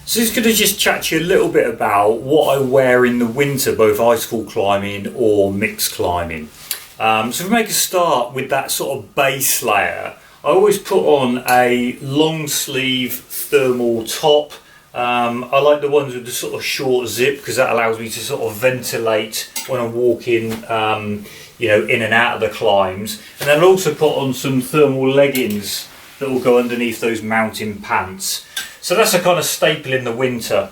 So it's going to just chat to you a little bit about what I wear in the winter, both icefall climbing or mixed climbing. So if we make a start with that sort of base layer, I always put on a long sleeve thermal top. I like the ones with the sort of short zip because that allows me to sort of ventilate when I'm walking in and out of the climbs. And then I'll also put on some thermal leggings that will go underneath those mountain pants. So that's a kind of staple in the winter.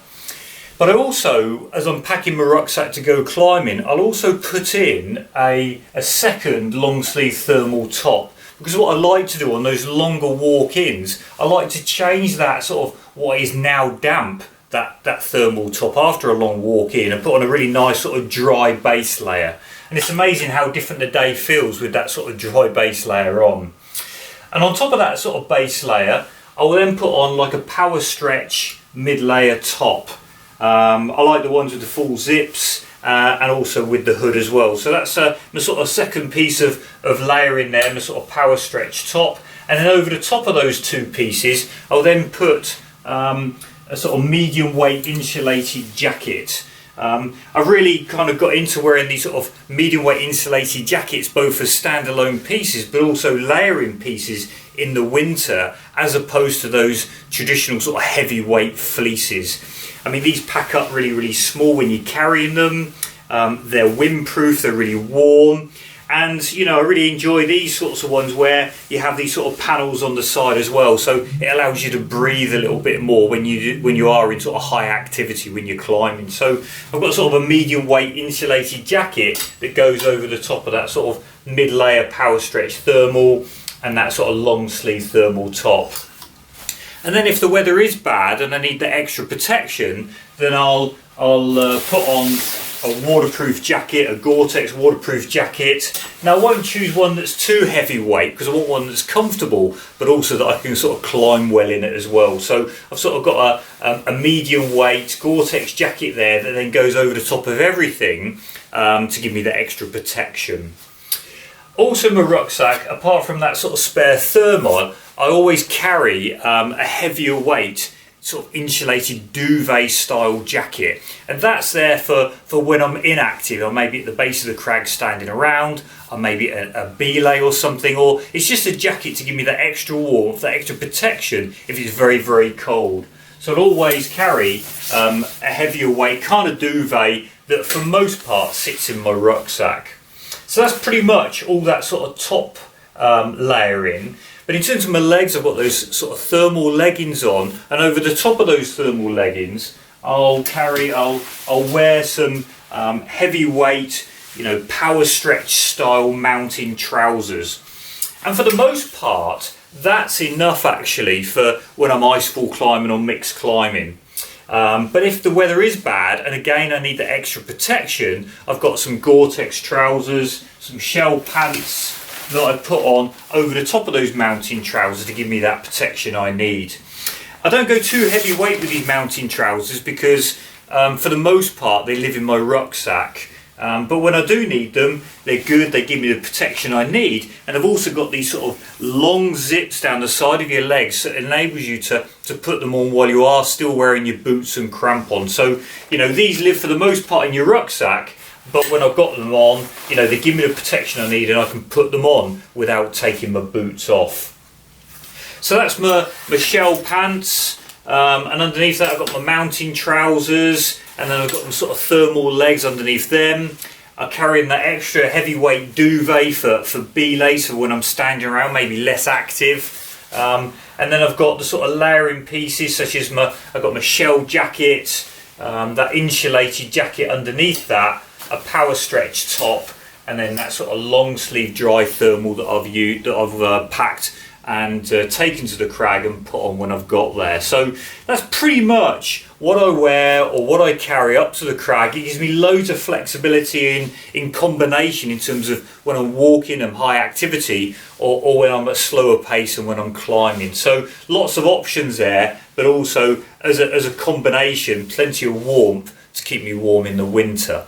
But I also, as I'm packing my rucksack to go climbing, I'll also put in a second long sleeve thermal top. Because what I like to do on those longer walk-ins, I like to change that sort of what is now damp, that thermal top after a long walk-in, and put on a really nice sort of dry base layer. And it's amazing how different the day feels with that sort of dry base layer on. And on top of that sort of base layer, I will then put on like a power stretch mid-layer top. I like the ones with the full zips and also with the hood as well. So that's my sort of second piece of layer in there, my sort of power stretch top. And then over the top of those two pieces, I'll then put a sort of medium weight insulated jacket. I've really kind of got into wearing these sort of medium weight insulated jackets, both as standalone pieces but also layering pieces in the winter, as opposed to those traditional sort of heavyweight fleeces. I mean, these pack up really small when you're carrying them. They're windproof, they're really warm, and I really enjoy these sorts of ones where you have these sort of panels on the side as well, so it allows you to breathe a little bit more when you are in sort of high activity when you're climbing. So I've got sort of a medium weight insulated jacket that goes over the top of that sort of mid layer power stretch thermal and that sort of long sleeve thermal top. And then if the weather is bad and I need the extra protection, then I'll put on a waterproof jacket, a Gore-Tex waterproof jacket. Now I won't choose one that's too heavyweight because I want one that's comfortable, but also that I can sort of climb well in it as well. So I've sort of got a medium weight Gore-Tex jacket there that then goes over the top of everything to give me the extra protection. Also in my rucksack, apart from that sort of spare thermal, I always carry a heavier weight sort of insulated duvet style jacket, and that's there for when I'm inactive. I may be at the base of the crag standing around, I may be at a belay or something, or it's just a jacket to give me that extra warmth, that extra protection if it's very cold. So I'll always carry a heavier weight kind of duvet that for most part sits in my rucksack. So that's pretty much all that sort of top layering. But in terms of my legs, I've got those sort of thermal leggings on, and over the top of those thermal leggings, I'll wear some heavyweight, power stretch style mountain trousers. And for the most part, that's enough actually for when I'm icefall climbing or mixed climbing. But if the weather is bad, and again I need the extra protection, I've got some Gore-Tex trousers, some shell pants that I put on over the top of those mountain trousers to give me that protection I need. I don't go too heavyweight with these mountain trousers because for the most part they live in my rucksack. But when I do need them, they're good, they give me the protection I need. And I've also got these sort of long zips down the side of your legs that enables you to put them on while you are still wearing your boots and crampons. So, these live for the most part in your rucksack, but when I've got them on, they give me the protection I need and I can put them on without taking my boots off. So that's my shell pants, and underneath that I've got my mountain trousers, and then I've got some sort of thermal legs underneath them. I'm carrying that extra heavyweight duvet for belays for when I'm standing around, maybe less active. And then I've got the sort of layering pieces, such as I've got my shell jacket, that insulated jacket underneath that, a power stretch top, and then that sort of long sleeve dry thermal that I've packed and taken to the crag and put on when I've got there. So that's pretty much what I wear or what I carry up to the crag. It gives me loads of flexibility in combination in terms of when I'm walking and high activity, or when I'm at slower pace and when I'm climbing. So lots of options there, but also as a combination, plenty of warmth to keep me warm in the winter.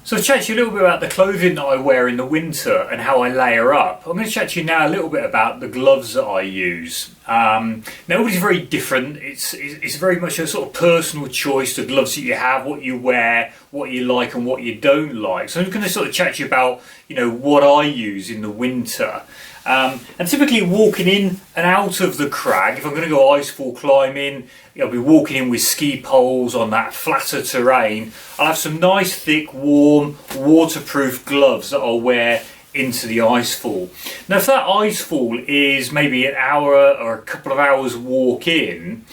So I've chatted to you a little bit about the clothing that I wear in the winter and how I layer up. I'm going to chat to you now a little bit about the gloves that I use. Now everybody's very different. It's very much a sort of personal choice, the gloves that you have, what you wear, what you like and what you don't like. So I'm going to sort of chat to you about, what I use in the winter. And typically walking in and out of the crag, if I'm going to go icefall climbing, I'll be walking in with ski poles on that flatter terrain. I'll have some nice thick warm waterproof gloves that I'll wear into the icefall. Now if that icefall is maybe an hour or a couple of hours walk in,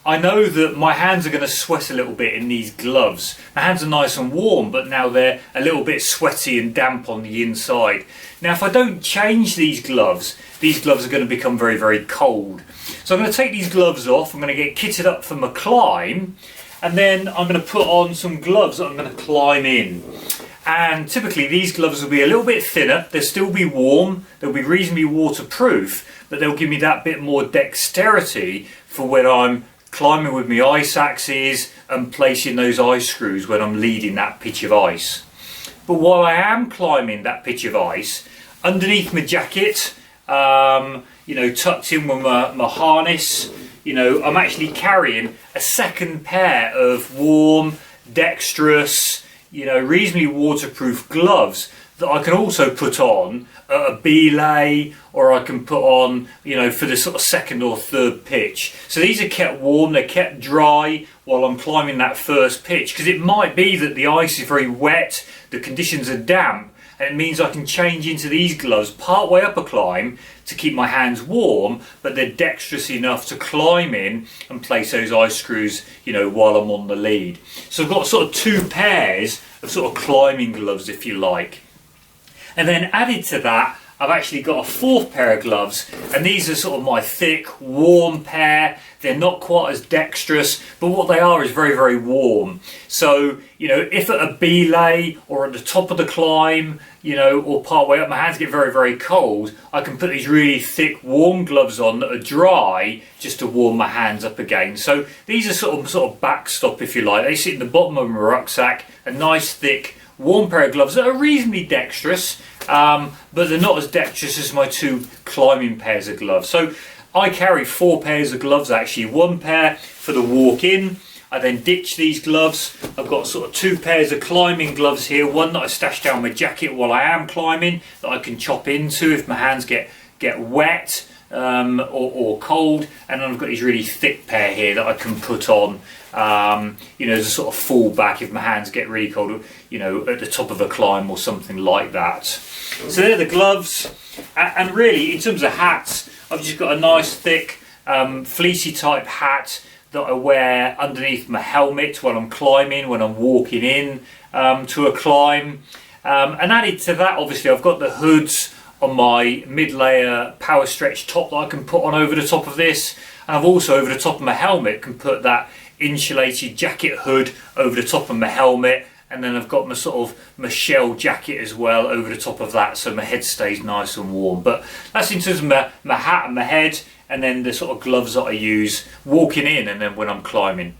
I know that my hands are going to sweat a little bit in these gloves. My hands are nice and warm, but now they're a little bit sweaty and damp on the inside. Now if I don't change these gloves are going to become very, very cold. So I'm going to take these gloves off, I'm going to get kitted up for my climb, and then I'm going to put on some gloves that I'm going to climb in. And typically these gloves will be a little bit thinner, they'll still be warm, they'll be reasonably waterproof, but they'll give me that bit more dexterity for when I'm climbing with my ice axes and placing those ice screws when I'm leading that pitch of ice. But while I am climbing that pitch of ice, underneath my jacket, tucked in with my harness, I'm actually carrying a second pair of warm, dexterous, reasonably waterproof gloves that I can also put on at a belay, or I can put on, for the sort of second or third pitch. So these are kept warm, they're kept dry while I'm climbing that first pitch, because it might be that the ice is very wet, the conditions are damp, and it means I can change into these gloves part way up a climb to keep my hands warm, but they're dexterous enough to climb in and place those ice screws, while I'm on the lead. So I've got sort of two pairs of sort of climbing gloves, if you like. And then added to that, I've actually got a fourth pair of gloves, and these are sort of my thick, warm pair. They're not quite as dexterous, but what they are is very, very warm. So, if at a belay or at the top of the climb, or part way up, my hands get very, very cold, I can put these really thick, warm gloves on that are dry just to warm my hands up again. So these are sort of backstop, if you like. They sit in the bottom of my rucksack, a nice, thick, warm pair of gloves that are reasonably dexterous, but they're not as dexterous as my two climbing pairs of gloves. So I carry four pairs of gloves actually, one pair for the walk in. I then ditch these gloves. I've got sort of two pairs of climbing gloves here, one that I stash down my jacket while I am climbing that I can chop into if my hands get wet or cold, and then I've got these really thick pair here that I can put on as a sort of fallback if my hands get really cold, at the top of a climb or something like that. So they're the gloves, and really in terms of hats, I've just got a nice thick fleecy type hat that I wear underneath my helmet when I'm climbing, when I'm walking in to a climb, and added to that obviously I've got the hoods on my mid-layer power stretch top that I can put on over the top of this, and I've also over the top of my helmet can put that insulated jacket hood over the top of my helmet, and then I've got my shell jacket as well over the top of that, so my head stays nice and warm. But that's in terms of my hat and my head, and then the sort of gloves that I use walking in and then when I'm climbing.